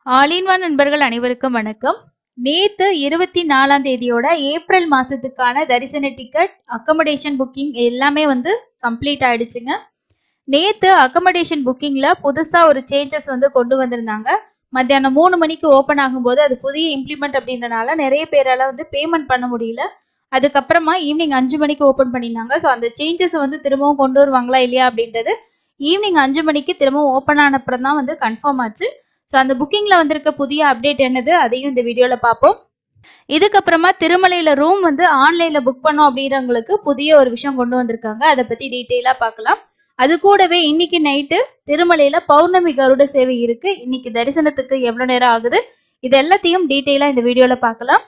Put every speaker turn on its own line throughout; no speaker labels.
All in one நண்பர்கள் அனைவருக்கும் வணக்கம். நேத்து 24ஆம் தேதியோட ஏப்ரல் மாசத்துக்கான தரிசன டிக்கெட், அக்கமடேஷன் புக்கிங் எல்லாமே கம்ப்ளீட் ஆயிடுச்சுங்க. நேத்து அக்கமடேஷன் புக்கிங்ல புதுசா ஒரு சேஞ்சஸ் கொண்டு வந்திருந்தாங்க. மத்தியானம் 3 மணிக்கு ஓபன் ஆகும்போது அது புதிய இம்ப்ளிமெண்ட் அப்படின்றனால நிறைய பேரால பேமெண்ட் பண்ண முடியல. அதுக்கப்புறமா ஈவினிங் 5 மணிக்கு ஓபன் பண்ணியிருந்தாங்க. ஸோ அந்த சேஞ்சஸ் திரும்பவும் கொண்டு வருவாங்களா இல்லையா அப்படின்றது ஈவினிங் 5 மணிக்கு திரும்பவும் ஓபன் ஆன அப்புறம் தான் கன்ஃபார்ம் ஆச்சு. ஸோ அந்த புக்கிங்ல வந்திருக்க புதிய அப்டேட் என்னது அதையும் இந்த வீடியோல பார்ப்போம். இதுக்கப்புறமா திருமலையில ரூம் ஆன்லைன்ல புக் பண்ணோம் அப்படின்றவங்களுக்கு புதிய ஒரு விஷயம் கொண்டு வந்திருக்காங்க. அதை பத்தி டீட்டெயிலா பார்க்கலாம். அது கூடவே இன்னைக்கு நைட்டு திருமலையில பௌர்ணமி கருட சேவை இருக்கு. இன்னைக்கு தரிசனத்துக்கு எவ்வளவு நேரம் ஆகுது, இது எல்லாத்தையும் டீட்டெயிலா இந்த வீடியோல பார்க்கலாம்.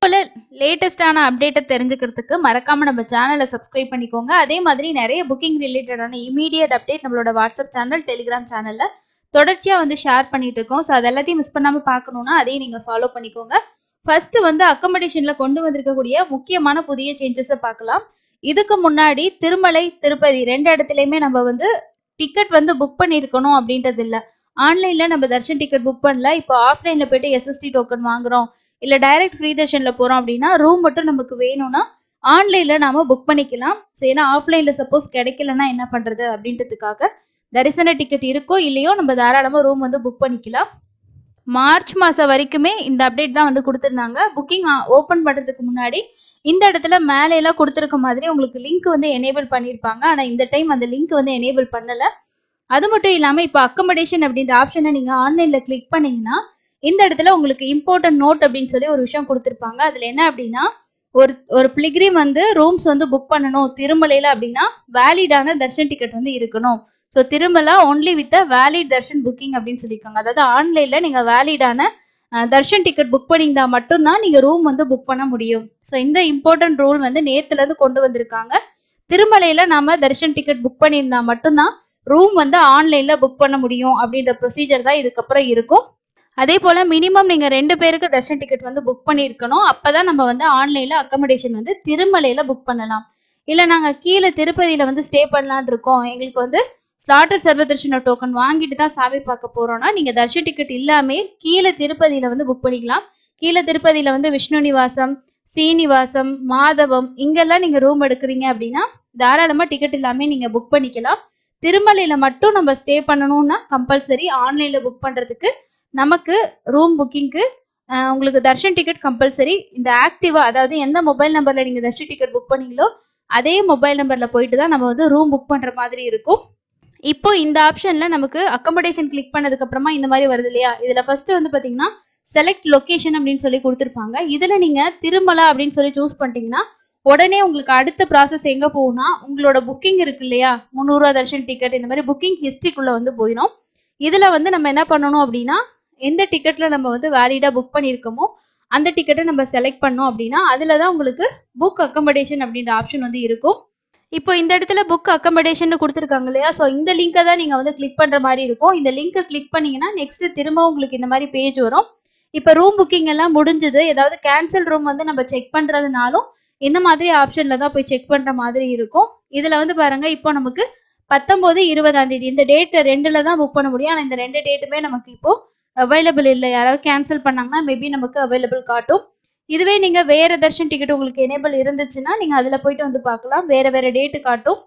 போல லேட்டஸ்டான அப்டேட்டை தெரிஞ்சுக்கிறதுக்கு மறக்காம நம்ம சேனலை சப்ஸ்கிரைப் பண்ணிக்கோங்க. அதே மாதிரி நிறைய புக்கிங் ரிலேட்டடான இமீடியட் அப்டேட் நம்மளோட வாட்ஸ்அப் சேனல், டெலிகிராம் சேனல்ல தொடர்ச்சியா ஷேர் பண்ணிட்டு இருக்கோம். ஸோ அது எல்லாத்தையும் மிஸ் பண்ணாம பார்க்கணும்னா அதையும் நீங்க ஃபாலோ பண்ணிக்கோங்க. ஃபர்ஸ்ட் அக்கமடேஷன்ல கொண்டு வந்திருக்கக்கூடிய முக்கியமான புதிய சேஞ்சஸை பார்க்கலாம். இதுக்கு முன்னாடி திருமலை, திருப்பதி ரெண்டு இடத்துலயுமே நம்ம டிக்கெட் புக் பண்ணியிருக்கணும் அப்படின்றது இல்லை. ஆன்லைன்ல நம்ம தர்ஷன் டிக்கெட் புக் பண்ணல, இப்போ ஆஃப்லைன்ல போயிட்டு எஸ்எஸ்டி டோக்கன் வாங்குறோம், இல்ல டைரக்ட் ஃப்ரீ தர்ஷன்ல போறோம் அப்படின்னா ரூம் மட்டும் நமக்கு வேணும்னா ஆன்லைன்ல நாம புக் பண்ணிக்கலாம். ஏன்னா ஆஃப்லைன்ல சப்போஸ் கிடைக்கலன்னா என்ன பண்றது அப்படின்றதுக்காக தரிசன டிக்கெட் இருக்கோ இல்லையோ நம்ம தாராளமா ரூம் புக் பண்ணிக்கலாம். மார்ச் மாசம் வரைக்குமே இந்த அப்டேட் தான் கொடுத்துருந்தாங்க. புக்கிங் ஓபன் பண்றதுக்கு முன்னாடி இந்த இடத்துல மேலே எல்லாம் கொடுத்துருக்க மாதிரி உங்களுக்கு லிங்க் எனேபிள் பண்ணியிருப்பாங்க. ஆனா இந்த டைம் அந்த லிங்க் எனேபிள் பண்ணல. அது மட்டும் இல்லாம இப்போ அக்கமடேஷன் அப்படின்ற ஆப்ஷனை நீங்க ஆன்லைன்ல கிளிக் பண்ணீங்கன்னா இந்த இடத்துல உங்களுக்கு இம்பார்ட்டன்ட் நோட் அப்படின்னு சொல்லி ஒரு விஷயம் கொடுத்துருப்பாங்க. அதுல என்ன அப்படின்னா ஒரு பிலிகிரிம் ரூம்ஸ் புக் பண்ணணும் திருமலையில அப்படின்னா வேலிடான தர்ஷன் டிக்கெட் இருக்கணும். So Tirumala only with valid Darshan booking அப்படின்னு சொல்லியிருக்காங்க. அதாவது ஆன்லைன்ல நீங்க வேலிடான தர்ஷன் டிக்கெட் புக் பண்ணியிருந்தா மட்டும்தான் நீங்க ரூம் புக் பண்ண முடியும். ஸோ இந்த இம்பார்ட்டன்ட் ரூல் நேத்துல இருந்து கொண்டு வந்திருக்காங்க. திருமலையில நாம தர்ஷன் டிக்கெட் புக் பண்ணியிருந்தா மட்டும்தான் ரூம் ஆன்லைன்ல புக் பண்ண முடியும் அப்படின்ற ப்ரொசீஜர் தான் இதுக்கப்புறம் இருக்கும். அதே போல மினிமம் நீங்க 2 பேருக்கு தர்ஷன் டிக்கெட் புக் பண்ணியிருக்கணும். அப்பதான் நம்ம ஆன்லைன்ல அக்கமடேஷன் திருமலையில புக் பண்ணலாம். இல்ல நாங்க கீழே திருப்பதியில ஸ்டே பண்ணலான் இருக்கோம், எங்களுக்கு ஸ்லாட்டர் சர்வ தர்ஷன டோக்கன் வாங்கிட்டு தான் சாமி பார்க்க போறோம்னா நீங்க தர்ஷன் டிக்கெட் இல்லாமே கீழே திருப்பதியில புக் பண்ணிக்கலாம். கீழே திருப்பதியில விஷ்ணு நிவாசம், சீனிவாசம், மாதவம் இங்கெல்லாம் நீங்க ரூம் எடுக்கிறீங்க அப்படின்னா தாராளமா டிக்கெட் இல்லாமே நீங்க புக் பண்ணிக்கலாம். திருமலையில மட்டும் நம்ம ஸ்டே பண்ணணும்னா கம்பல்சரி ஆன்லைன்ல புக் பண்றதுக்கு நமக்கு ரூம் புக்கிங்க்கு உங்களுக்கு தர்ஷன் டிக்கெட் கம்பல்சரி. இந்த ஆக்டிவா அதாவது எந்த மொபைல் நம்பர்ல நீங்க தர்ஷன் டிக்கெட் புக் பண்ணீங்களோ அதே மொபைல் நம்பர்ல போயிட்டு தான் நம்ம ரூம் புக் பண்ற மாதிரி இருக்கும். இப்போ இந்த ஆப்ஷன்ல நமக்கு அக்கமடேஷன் கிளிக் பண்ணதுக்கு அப்புறமா இந்த மாதிரி வருது இல்லையா, இதுல ஃபர்ஸ்ட் பாத்தீங்கன்னா செலக்ட் லொகேஷன் அப்படின்னு சொல்லி கொடுத்துருப்பாங்க. இதுல நீங்க திருமலா அப்படின்னு சொல்லி சூஸ் பண்ணிட்டீங்கன்னா உடனே உங்களுக்கு அடுத்த ப்ராசஸ் எங்க போகும்னா உங்களோட புக்கிங் இருக்கு இல்லையா, 300 ரூபா தர்ஷன் டிக்கெட், இந்த மாதிரி புக்கிங் ஹிஸ்டரிக்குள்ள போயிடும். இதுல நம்ம என்ன பண்ணணும் அப்படின்னா எந்த டிக்கெட்ல நம்ம வேலிடா புக் பண்ணியிருக்கோமோ அந்த டிக்கெட்டை நம்ம செலக்ட் பண்ணோம் அப்படின்னா அதுலதான் உங்களுக்கு புக் அக்கமடேஷன் அப்படின்ற ஆப்ஷன் இருக்கும். இப்போ இந்த இடத்துல புக் அக்கமடேஷன் கொடுத்துருக்காங்க இல்லையா, ஸோ இந்த லிங்கை தான் நீங்க கிளிக் பண்ற மாதிரி இருக்கும். இந்த லிங்கை கிளிக் பண்ணீங்கன்னா நெக்ஸ்ட் திரும்ப உங்களுக்கு இந்த மாதிரி பேஜ் வரும். இப்போ ரூம் புக்கிங் எல்லாம் முடிஞ்சது, ஏதாவது கேன்சல் ரூம் நம்ம செக் பண்றதுனாலும் இந்த மாதிரி ஆப்ஷன்ல தான் போய் செக் பண்ற மாதிரி இருக்கும். இதுல பாருங்க இப்போ நமக்கு 19, 20ஆம் தேதி இந்த டேட் ரெண்டுல தான் புக் பண்ண முடியும். ஆனா இந்த 2 டேட்டுமே நமக்கு இப்போ அவைலபிள் இல்லை. யாராவது கேன்சல் பண்ணாங்கன்னா மேபி நமக்கு அவைலபிள் காட்டும். இதுவே நீங்க வேற தர்ஷன் டிக்கெட் உங்களுக்கு எனேபிள் இருந்துச்சுன்னா நீங்க அதுல போயிட்டு பார்க்கலாம். வேற வேற டேட்டு காட்டும்.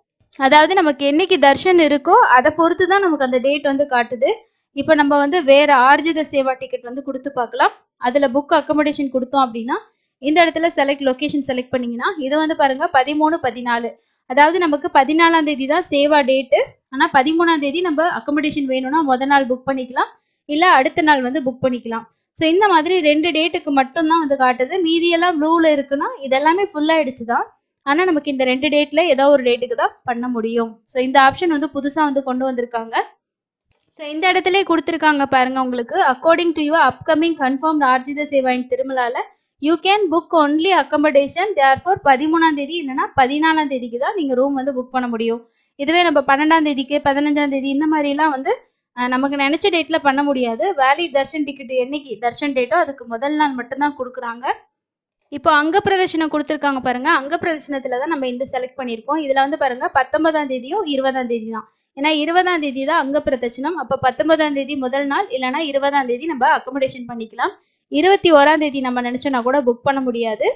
அதாவது நமக்கு என்னைக்கு தர்ஷன் இருக்கோ அதை பொறுத்து தான் நமக்கு அந்த டேட் காட்டுது. இப்போ நம்ம வேற ஆர்ஜித சேவா டிக்கெட் கொடுத்து பார்க்கலாம். அதுல புக் அக்கமடேஷன் கொடுத்தோம் அப்படின்னா இந்த இடத்துல செலக்ட் லொகேஷன் செலக்ட் பண்ணீங்கன்னா இது பாருங்க 13, 14, அதாவது நமக்கு 14ஆம் தேதி தான் சேவா டேட்டு. ஆனா 13ஆம் தேதி நம்ம அக்கமடேஷன் வேணும்னா முத நாள் புக் பண்ணிக்கலாம், இல்ல அடுத்த நாள் புக் பண்ணிக்கலாம். ஸோ இந்த மாதிரி 2 டேட்டுக்கு மட்டும்தான் காட்டுது. மீதியெல்லாம் ப்ளூல இருக்குன்னா இதெல்லாமே ஃபுல் ஆயிடுச்சு தான். ஆனா நமக்கு இந்த 2 டேட்ல ஏதோ ஒரு டேட்டுக்கு தான் பண்ண முடியும். ஸோ இந்த ஆப்ஷன் புதுசா கொண்டு வந்திருக்காங்க. ஸோ இந்த இடத்துல கொடுத்துருக்காங்க பாருங்க, உங்களுக்கு according to your upcoming confirmed Arjitha Seva in திருமலால you can book only accommodation therefore 13ஆம் தேதி இல்லைன்னா 14ஆம் தேதிக்கு தான் நீங்க ரூம் புக் பண்ண முடியும். இதுவே நம்ம 12ஆம் தேதிக்கு 15ஆம் தேதி இந்த மாதிரிலாம் நமக்கு நினைச்ச டேட்ல பண்ண முடியாது. வேலிட் தர்ஷன் டிக்கெட் என்னைக்கு தர்ஷன் டேட்டோ அதுக்கு முதல் நாள் மட்டும்தான் கொடுக்குறாங்க. இப்போ அங்க பிரதர்ஷனம் கொடுத்துருக்காங்க பாருங்க, அங்க பிரதர்ஷனத்துல தான் நம்ம இந்த செலக்ட் பண்ணியிருக்கோம். இதுல பாருங்க 19ஆம் தேதியும் 20ஆம் தேதி தான். ஏன்னா 20ஆம் தேதி தான் அங்க பிரதட்சணம். அப்போ 19ஆம் தேதி முதல் நாள் இல்லைன்னா 20ஆம் தேதி நம்ம அக்கமடேஷன் பண்ணிக்கலாம். 21ஆம் தேதி நம்ம நினைச்சோன்னா கூட புக் பண்ண முடியாது.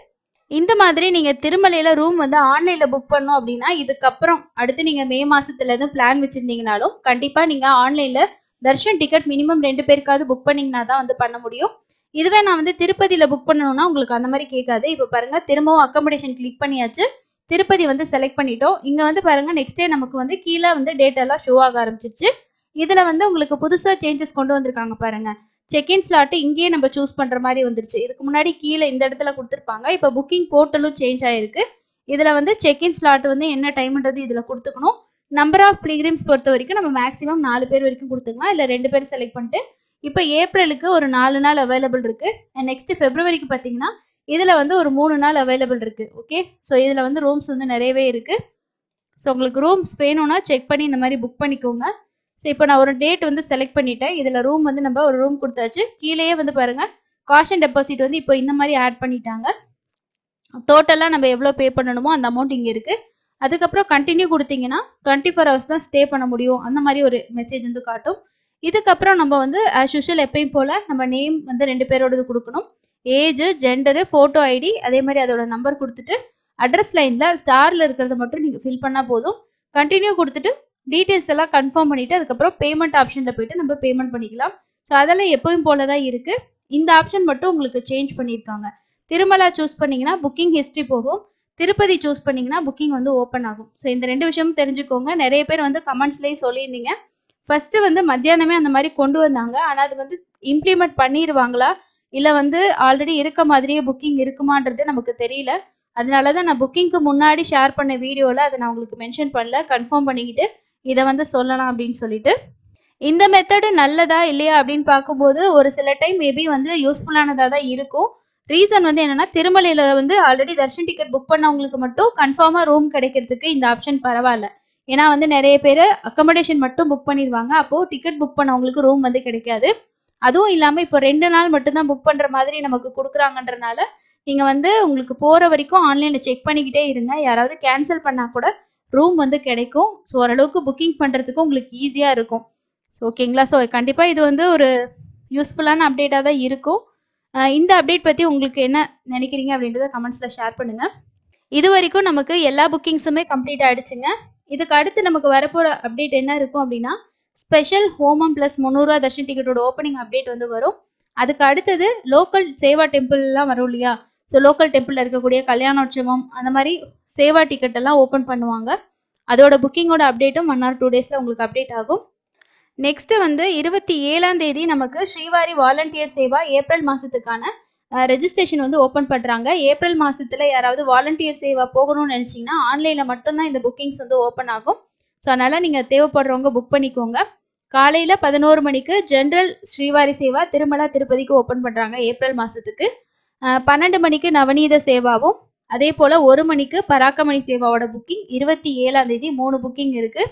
இந்த மாதிரி நீங்க திருமலையில ரூம் வந்து ஆன்லைன்ல புக் பண்ணோம் அப்படின்னா இதுக்கப்புறம் அடுத்து நீங்க மே மாசத்துல இருந்து பிளான் வச்சிருந்தீங்கனாலும் கண்டிப்பா நீங்க ஆன்லைன்ல தர்ஷன் டிக்கெட் மினிமம் 2 பேருக்காவது புக் பண்ணீங்கன்னா தான் வந்து பண்ண முடியும். இதுவே நான் வந்து திருப்பதியில புக் பண்ணணும்னா உங்களுக்கு அந்த மாதிரி கேட்காது. இப்போ பாருங்க திரும்பவும் அக்கமடேஷன் கிளிக் பண்ணியாச்சு. திருப்பதி வந்து செலக்ட் பண்ணிட்டோம். இங்க வந்து பாருங்க நெக்ஸ்ட் டே நமக்கு வந்து கீழே வந்து டேட் எல்லாம் ஷோ ஆக ஆரம்பிச்சிருச்சு. இதுல வந்து உங்களுக்கு புதுசா சேஞ்சஸ் கொண்டு வந்திருக்காங்க பாருங்க. செக்இன் ஸ்லாட் இங்கேயே நம்ம சூஸ் பண்ற மாதிரி வந்துருச்சு. இதுக்கு முன்னாடி கீழே இந்த இடத்துல கொடுத்துருப்பாங்க. இப்போ புக்கிங் போர்ட்டலும் சேஞ்ச் ஆயிருக்கு. இதுல வந்து செக்இன் ஸ்லாட் வந்து என்ன டைம்ன்றது இதுல கொடுத்துக்கணும். நம்பர் ஆஃப் பிலிகிரிம்ஸ் பொறுத்த வரைக்கும் நம்ம மேக்ஸிமம் 4 பேர் வரைக்கும் கொடுத்துக்கலாம். இல்லை 2 பேர் செலக்ட் பண்ணிட்டு இப்போ ஏப்ரலுக்கு ஒரு 4 நாள் அவைலபிள் இருக்கு. நெக்ஸ்ட் பிப்ரவரிக்கு பார்த்தீங்கன்னா இதுல வந்து ஒரு 3 நாள் அவைலபிள் இருக்கு. ஓகே, ஸோ இதுல வந்து ரூம்ஸ் வந்து நிறையவே இருக்கு. ஸோ உங்களுக்கு ரூம்ஸ் வேணும்னா செக் பண்ணி இந்த மாதிரி புக் பண்ணிக்கோங்க. ஸோ இப்போ நான் ஒரு டேட் வந்து செலக்ட் பண்ணிட்டேன். இதில் ரூம் வந்து நம்ம ஒரு ரூம் கொடுத்தாச்சு. கீழேயே வந்து பாருங்க காஷன் டெபாசிட் வந்து இப்போ இந்த மாதிரி ஆட் பண்ணிட்டாங்க. டோட்டலாக நம்ம எவ்வளோ பே பண்ணணுமோ அந்த அமௌண்ட் இங்கே இருக்கு. அதுக்கப்புறம் கண்டினியூ கொடுத்தீங்கன்னா 24 ஹவர்ஸ் தான் ஸ்டே பண்ண முடியும் அந்த மாதிரி ஒரு மெசேஜ் வந்து காட்டும். இதுக்கப்புறம் நம்ம வந்து ஆஸ் யூஷுவல் எப்பயும் போல நம்ம நேம் வந்து 2 பேரோடது கொடுக்கணும். ஏஜ், ஜெண்டரு, ஃபோட்டோ ஐடி, அதே மாதிரி அதோட நம்பர் கொடுத்துட்டு அட்ரஸ் லைனில் ஸ்டாரில் இருக்கிறத மட்டும் நீங்கள் ஃபில் பண்ணால் போதும். கண்டினியூ கொடுத்துட்டு டீட்டெயில்ஸ் எல்லாம் கன்ஃபார்ம் பண்ணிவிட்டு அதுக்கப்புறம் பேமெண்ட் ஆப்ஷனில் போய்ட்டு நம்ம பேமெண்ட் பண்ணிக்கலாம். ஸோ அதெல்லாம் எப்பவும் போல தான் இருக்குது. இந்த ஆப்ஷன் மட்டும் உங்களுக்கு சேஞ்ச் பண்ணியிருக்காங்க. திருமலா சூஸ் பண்ணிங்கன்னா புக்கிங் ஹிஸ்ட்ரி போகும். திருப்பதி சூஸ் பண்ணிங்கன்னா புக்கிங் வந்து ஓப்பன் ஆகும். ஸோ இந்த 2 விஷயமும் தெரிஞ்சுக்கோங்க. நிறைய பேர் வந்து கமெண்ட்ஸ்லேயே சொல்லியிருந்தீங்க. ஃபஸ்ட்டு வந்து மத்தியானமே அந்த மாதிரி கொண்டு வந்தாங்க. ஆனால் அது வந்து இம்ப்ளிமெண்ட் பண்ணிடுவாங்களா இல்லை வந்து ஆல்ரெடி இருக்க மாதிரியே புக்கிங் இருக்குமான்றது நமக்கு தெரியல. அதனால தான் நான் புக்கிங்க்கு முன்னாடி ஷேர் பண்ண வீடியோவில் அதை நான் உங்களுக்கு மென்ஷன் பண்ணல. கன்ஃபார்ம் பண்ணிக்கிட்டு இதை வந்து சொல்லலாம் அப்படின்னு சொல்லிட்டு. இந்த மெத்தடு நல்லதா இல்லையா அப்படின்னு பார்க்கும்போது ஒரு சில டைம் மேபி வந்து யூஸ்ஃபுல்லானதாக தான் இருக்கும். ரீசன் வந்து என்னன்னா திருமலையில் வந்து ஆல்ரெடி தர்ஷன் டிக்கெட் புக் பண்ணவங்களுக்கு மட்டும் கன்ஃபார்மாக ரூம் கிடைக்கிறதுக்கு இந்த ஆப்ஷன் பரவாயில்ல. ஏன்னா வந்து நிறைய பேர் அக்கமடேஷன் மட்டும் புக் பண்ணிடுவாங்க. அப்போது டிக்கெட் புக் பண்ணவங்களுக்கு ரூம் வந்து கிடைக்காது. அதுவும் இல்லாமல் இப்போ 2 நாள் மட்டும்தான் புக் பண்ணுற மாதிரி நமக்கு கொடுக்குறாங்கன்றனால நீங்கள் வந்து உங்களுக்கு போகிற வரைக்கும் ஆன்லைனில் செக் பண்ணிக்கிட்டே இருங்க. யாராவது கேன்சல் பண்ணால் கூட ரூம் வந்து கிடைக்கும். ஸோ ஓரளவுக்கு புக்கிங் பண்ணுறதுக்கு உங்களுக்கு ஈஸியாக இருக்கும். ஸோ ஓகேங்களா? ஸோ கண்டிப்பாக இது வந்து ஒரு யூஸ்ஃபுல்லான அப்டேட்டாக தான் இருக்கும். இந்த அப்டேட் பற்றி உங்களுக்கு என்ன நினைக்கிறீங்க அப்படின்றத கமெண்ட்ஸில் ஷேர் பண்ணுங்கள். இது வரைக்கும் நமக்கு எல்லா புக்கிங்ஸுமே கம்ப்ளீட் ஆகிடுச்சுங்க. இதுக்கு அடுத்து நமக்கு வரப்போகிற அப்டேட் என்ன இருக்கும் அப்படின்னா ஸ்பெஷல் ஹோமம் ப்ளஸ் 300 ரூபா தர்ஷன் டிக்கெட்டோட ஓப்பனிங் அப்டேட் வந்து வரும். அதுக்கு அடுத்தது லோக்கல் சேவா டெம்பிள்லாம் வரும் இல்லையா? ஸோ லோக்கல் டெம்பிளில் இருக்கக்கூடிய கல்யாணோற்சவம் அந்த மாதிரி சேவா டிக்கெட் எல்லாம் ஓப்பன் பண்ணுவாங்க. அதோட புக்கிங்கோட அப்டேட்டும் 1 or 2 டேஸில் உங்களுக்கு அப்டேட் ஆகும். நெக்ஸ்ட்டு வந்து 27ஆம் தேதி நமக்கு ஸ்ரீவாரி வாலண்டியர் சேவா ஏப்ரல் மாதத்துக்கான ரெஜிஸ்ட்ரேஷன் வந்து ஓப்பன் பண்ணுறாங்க. ஏப்ரல் மாதத்தில் யாராவது வாலண்டியர் சேவா போகணும்னு நினச்சிங்கன்னா ஆன்லைனில் மட்டும்தான் இந்த புக்கிங்ஸ் வந்து ஓப்பன் ஆகும். ஸோ அதனால் நீங்கள் தேவைப்படுறவங்க புக் பண்ணிக்கோங்க. காலையில் 11 மணிக்கு ஜென்ரல் ஸ்ரீவாரி சேவா திருமலா திருப்பதிக்கு ஓப்பன் பண்ணுறாங்க ஏப்ரல் மாதத்துக்கு. 12 மணிக்கு நவநீத சேவாவும் அதே போல் 1 மணிக்கு பராக்கமணி சேவாவோட புக்கிங் 27ஆம் தேதி 3 புக்கிங் இருக்குது.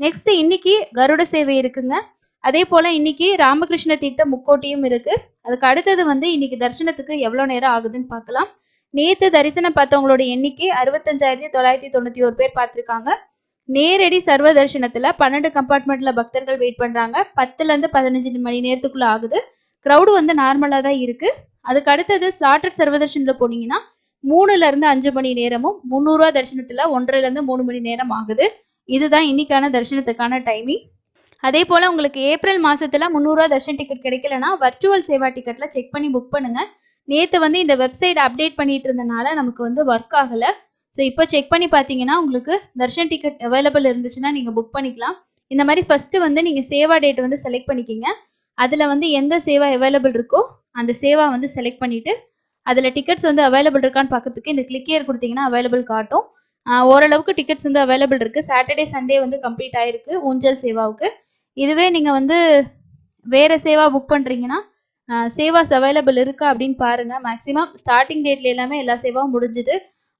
நெக்ஸ்ட் இன்னைக்கு கருட சேவை இருக்குங்க. அதே போல் இன்னைக்கு ராமகிருஷ்ண தீர்த்த முக்கோட்டியும் இருக்குது. அதுக்கு அடுத்தது வந்து இன்னைக்கு தரிசனத்துக்கு எவ்வளோ நேரம் ஆகுதுன்னு பார்க்கலாம். நேற்று தரிசனம் பார்த்தவங்களோட எண்ணிக்கை 65,991 பேர் பார்த்துருக்காங்க. நேரடி சர்வ தரிசனத்தில் 12 கம்பார்ட்மெண்ட்டில் பக்தர்கள் வெயிட் பண்ணுறாங்க. 10லேருந்து 15 மணி நேரத்துக்குள்ளே ஆகுது. க்ரௌடு வந்து நார்மலாக தான் இருக்குது. அதுக்கு அடுத்தது ஸ்லாட்டர் சர்வ தரிசனத்தில் போனீங்கன்னா 3லேருந்து 5 மணி நேரமும் 300 ரூபா தரிசனத்தில் 1.5லேருந்து 3 மணி நேரம் ஆகுது. இதுதான் இன்னைக்கான தரிசனத்துக்கான டைமிங். அதே போல் உங்களுக்கு ஏப்ரல் மாதத்தில் 300 ரூபா தர்ஷன் டிக்கெட் கிடைக்கலனா வர்ச்சுவல் சேவா டிக்கெட்டில் செக் பண்ணி புக் பண்ணுங்கள். நேற்று வந்து இந்த வெப்சைட் அப்டேட் பண்ணிட்டு இருந்தனால நமக்கு வந்து ஒர்க் ஆகலை. ஸோ இப்போ செக் பண்ணி பார்த்தீங்கன்னா உங்களுக்கு தர்ஷன் டிக்கெட் அவைலபிள் இருந்துச்சுன்னா நீங்கள் புக் பண்ணிக்கலாம். இந்த மாதிரி ஃபஸ்ட்டு வந்து நீங்கள் சேவா டேட் வந்து செலக்ட் பண்ணிக்கிங்க. அதில் வந்து எந்த சேவா அவைலபிள் இருக்கோ அந்த சேவா வந்து செலக்ட் பண்ணிவிட்டு அதில் டிக்கெட்ஸ் வந்து அவைலபிள் இருக்கான்னு பார்க்கறதுக்கு இந்த கிளிக் ஹியர் கொடுத்தீங்கன்னா அவைலபிள் காட்டும். ஓரளவுக்கு டிக்கெட்ஸ் வந்து அவைலபிள் இருக்குது. சாட்டர்டே சண்டே வந்து கம்ப்ளீட் ஆகிருக்கு ஊஞ்சல் சேவாவுக்கு. இதுவே நீங்கள் வந்து வேறு சேவா புக் பண்ணுறீங்கன்னா சேவாஸ் அவைலபிள் இருக்கா அப்படின்னு பாருங்கள். மேக்ஸிமம் ஸ்டார்டிங் டேட்டில் எல்லாமே எல்லா சேவாவும் முடிஞ்சுது.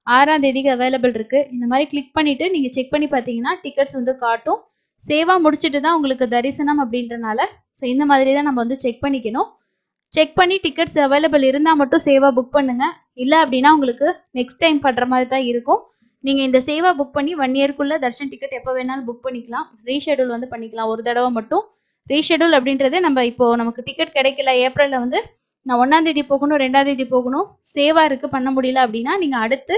6ஆம் தேதிக்கு அவைலபிள் இருக்குது. இந்த மாதிரி கிளிக் பண்ணிவிட்டு நீங்கள் செக் பண்ணி பார்த்தீங்கன்னா டிக்கெட்ஸ் வந்து காட்டும். சேவா முடிச்சுட்டு தான் உங்களுக்கு தரிசனம் அப்படின்றனால ஸோ இந்த மாதிரி தான் நம்ம வந்து செக் பண்ணிக்கணும். செக் பண்ணி டிக்கெட்ஸ் அவைலபிள் இருந்தால் மட்டும் சேவா புக் பண்ணுங்கள். இல்லை அப்படின்னா உங்களுக்கு நெக்ஸ்ட் டைம் பண்ணுற மாதிரி தான் இருக்கும். நீங்கள் இந்த சேவா புக் பண்ணி 1 இயர்க்குள்ளே தர்ஷன் டிக்கெட் எப்போ வேணாலும் புக் பண்ணிக்கலாம். ரீஷெடியூல் வந்து பண்ணிக்கலாம், ஒரு தடவை மட்டும். ரீஷெடியூல் அப்படின்றது நம்ம இப்போ நமக்கு டிக்கெட் கிடைக்கல, ஏப்ரலில் வந்து நான் 1ஆம் தேதி போகணும் 2ஆம் தேதி போகணும், சேவா இருக்குது பண்ண முடியல அப்படின்னா நீங்கள் அடுத்து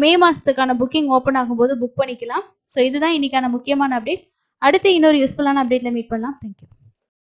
மே மாதத்துக்கான புக்கிங் ஓப்பன் ஆகும்போது புக் பண்ணிக்கலாம். ஸோ இதுதான் இன்னைக்கான முக்கியமான அப்டேட். அடுத்து இன்னொரு யூஸ்ஃபுல்லான அப்டேட்டில் மீட் பண்ணலாம். தேங்க்யூ.